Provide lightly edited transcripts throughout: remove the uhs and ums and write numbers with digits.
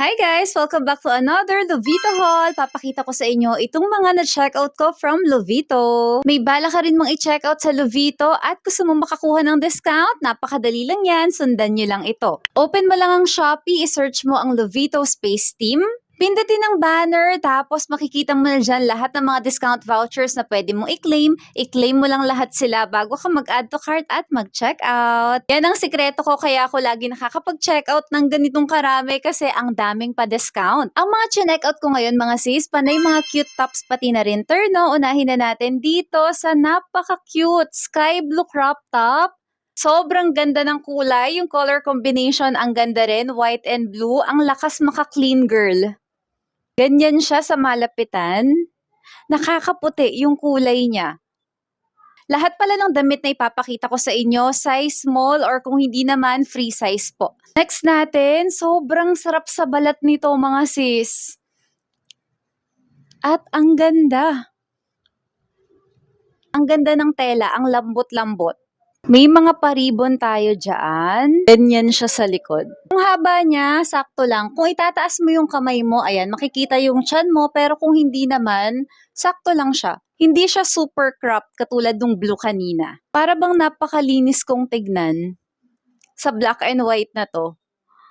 Hi guys! Welcome back to another Lovito haul. Papakita ko sa inyo itong mga na-checkout ko from Lovito. May bala ka rin mong i-checkout sa Lovito at gusto mo makakuha ng discount? Napakadali lang yan. Sundan nyo lang ito. Open mo lang ang Shopee, i-search mo ang Lovito Space Team. Pindutin ang banner, tapos makikita mo na dyan lahat ng mga discount vouchers na pwede mong i-claim. I-claim mo lang lahat sila bago ka mag-add to cart at mag-checkout. Yan ang sikreto ko, kaya ako lagi nakakapag-checkout ng ganitong karami kasi ang daming pa-discount. Ang mga chinek-out ko ngayon mga sis, panay mga cute tops pati na rin. No, unahin na natin dito sa napaka-cute sky blue crop top. Sobrang ganda ng kulay, yung color combination ang ganda rin, white and blue. Ang lakas maka-clean girl. Ganyan siya sa malapitan. Nakakaputi yung kulay niya. Lahat pala ng damit na ipapakita ko sa inyo, size small or kung hindi naman, free size po. Next natin, sobrang sarap sa balat nito mga sis. At ang ganda. Ang ganda ng tela, ang lambot-lambot. May mga paribon tayo dyan. Ganyan siya sa likod. Ang haba niya, sakto lang. Kung itataas mo yung kamay mo, ayan, makikita yung tiyan mo. Pero kung hindi naman, sakto lang siya. Hindi siya super cropped katulad ng blue kanina. Para bang napakalinis kong tignan sa black and white na to.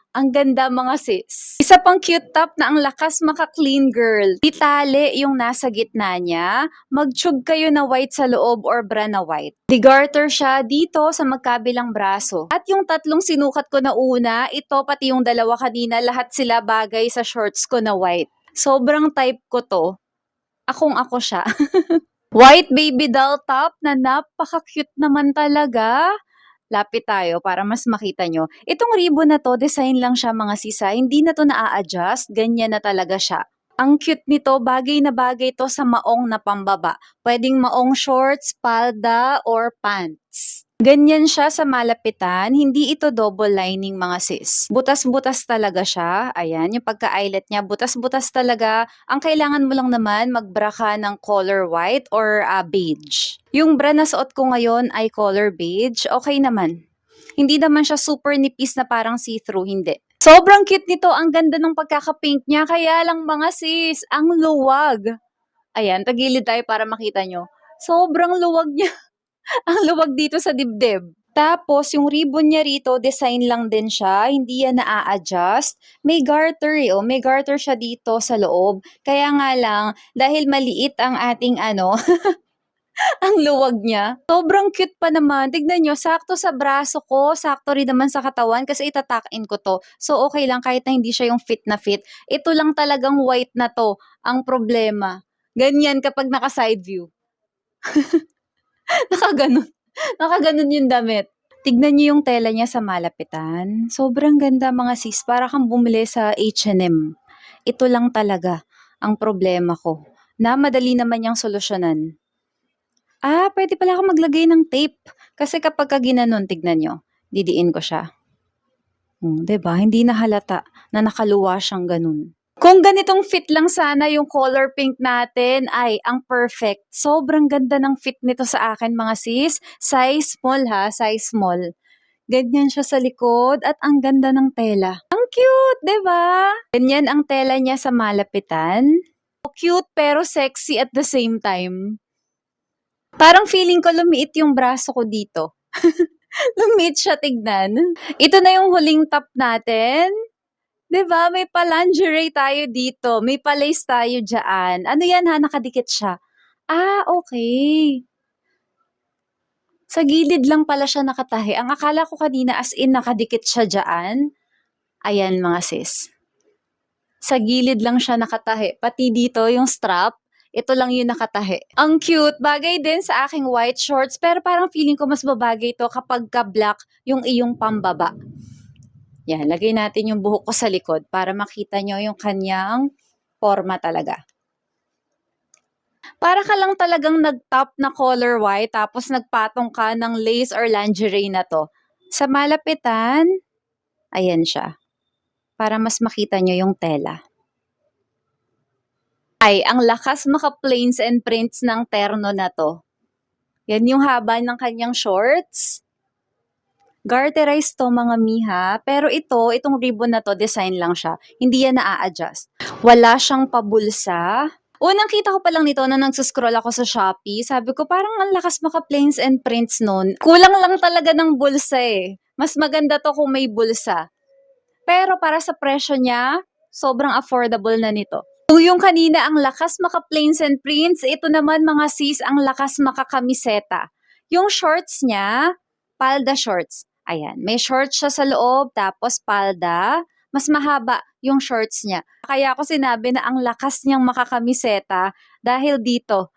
Ang ganda mga sis. Isa pang cute top na ang lakas maka-clean girl. Itali yung nasa gitna niya. Mag-tube kayo na white sa loob or bra na white. Digarter siya dito sa magkabilang braso. At yung tatlong sinukat ko na una, ito pati yung dalawa kanina, lahat sila bagay sa shorts ko na white. Sobrang type ko to. Akong ako siya. White baby doll top na napaka-cute naman talaga. Lapit tayo para mas makita nyo. Itong ribbon na to, design lang siya mga sisa. Hindi na to na-adjust. Ganyan na talaga siya. Ang cute nito, bagay na bagay to sa maong na pambaba. Pwedeng maong shorts, palda, or pants. Ganyan siya sa malapitan. Hindi ito double lining mga sis. Butas-butas talaga siya. Ayan, yung pagka-eyelet niya, butas-butas talaga. Ang kailangan mo lang naman, magbra ka ng color white or beige. Yung bra na suot ko ngayon ay color beige. Okay naman. Hindi naman siya super nipis na parang see-through, hindi. Sobrang cute nito. Ang ganda ng pagkaka-pink niya. Kaya lang mga sis, ang luwag. Ayan, tagilid tayo para makita nyo. Sobrang luwag niya. Ang luwag dito sa dibdib. Tapos, yung ribbon niya rito, design lang din siya. Hindi yan na-a-adjust. May garter oh. May garter siya dito sa loob. Kaya nga lang, dahil maliit ang ating ang luwag niya. Sobrang cute pa naman. Tignan nyo, sakto sa braso ko, sakto rin naman sa katawan kasi itatakin ko to. So, okay lang kahit na hindi siya yung fit na fit. Ito lang talagang white na to ang problema. Ganyan kapag naka-side view. Nakaganon. Nakaganon yung damit. Tignan niyo yung tela niya sa malapitan. Sobrang ganda mga sis. Para kang bumili sa H&M. Ito lang talaga ang problema ko. Na madali naman yung solusyonan. Pwede pala ako maglagay ng tape. Kasi kapag ginanon, tignan nyo, didiin ko siya. 'Di ba? Hindi na halata na nakaluwa siyang ganun. Kung ganitong fit lang sana yung color pink natin, ay ang perfect. Sobrang ganda ng fit nito sa akin mga sis. Size small ha, size small. Ganyan siya sa likod at ang ganda ng tela. Ang cute, 'di ba? Ganyan ang tela niya sa malapitan. Cute pero sexy at the same time. Parang feeling ko lumiit yung braso ko dito. Lumiit siya tignan. Ito na yung huling top natin. 'Di ba? May pa-lingerie tayo dito. May pa-lace tayo dyan. Ano yan ha? Nakadikit siya. Okay. Sa gilid lang pala siya nakatahi. Ang akala ko kanina as in nakadikit siya dyan. Ayan mga sis. Sa gilid lang siya nakatahi. Pati dito yung strap. Ito lang yung nakatahi. Ang cute. Bagay din sa aking white shorts. Pero parang feeling ko mas babagay to kapag ka-black yung iyong pambaba. Yan, lagay natin yung buhok ko sa likod para makita nyo yung kanyang forma talaga. Para ka lang talagang nag-top na color white tapos nagpatong ka ng lace or lingerie na to. Sa malapitan, ayan siya. Para mas makita nyo yung tela. Ay, ang lakas maka-plains and prints ng terno na to. Yan yung haba ng kanyang shorts. Garterized to mga miha, pero itong ribbon na to, design lang siya. Hindi yan na-a-adjust. Wala siyang pabulsa. Unang kita ko pa lang nito na nagsuscroll ako sa Shopee, sabi ko parang ang lakas maka plains and prints nun. Kulang lang talaga ng bulsa eh. Mas maganda to kung may bulsa. Pero para sa presyo niya, sobrang affordable na nito. Kung yung kanina ang lakas maka plains and prints, ito naman mga sis ang lakas maka kamiseta. Yung shorts niya, palda shorts. Ayan, may shorts siya sa loob, tapos palda. Mas mahaba yung shorts niya. Kaya ako sinabi na ang lakas niyang makakamiseta dahil dito,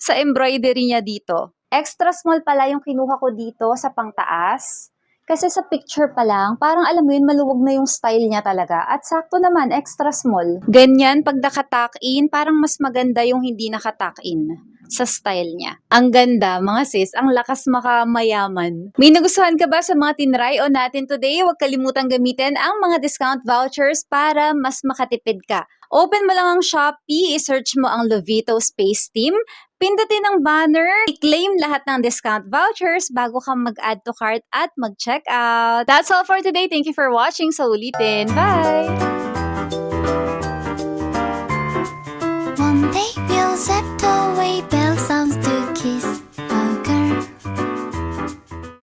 sa embroidery niya dito. Extra small pala yung kinuha ko dito sa pangtaas. Kasi sa picture pa lang, parang alam mo yun, maluwag na yung style niya talaga. At sakto naman, extra small. Ganyan, pag nakatuck in, parang mas maganda yung hindi nakatuck in sa style niya. Ang ganda, mga sis, ang lakas makamayaman. May nagustuhan ka ba sa mga tinry-on natin today? Huwag kalimutang gamitin ang mga discount vouchers para mas makatipid ka. Open mo lang ang Shopee, i-search mo ang Lovito Space Team, pindutin ang banner, i-claim lahat ng discount vouchers bago ka mag-add to cart at mag-check out. That's all for today. Thank you for watching. Sa ulitin. Bye! One day we'll settle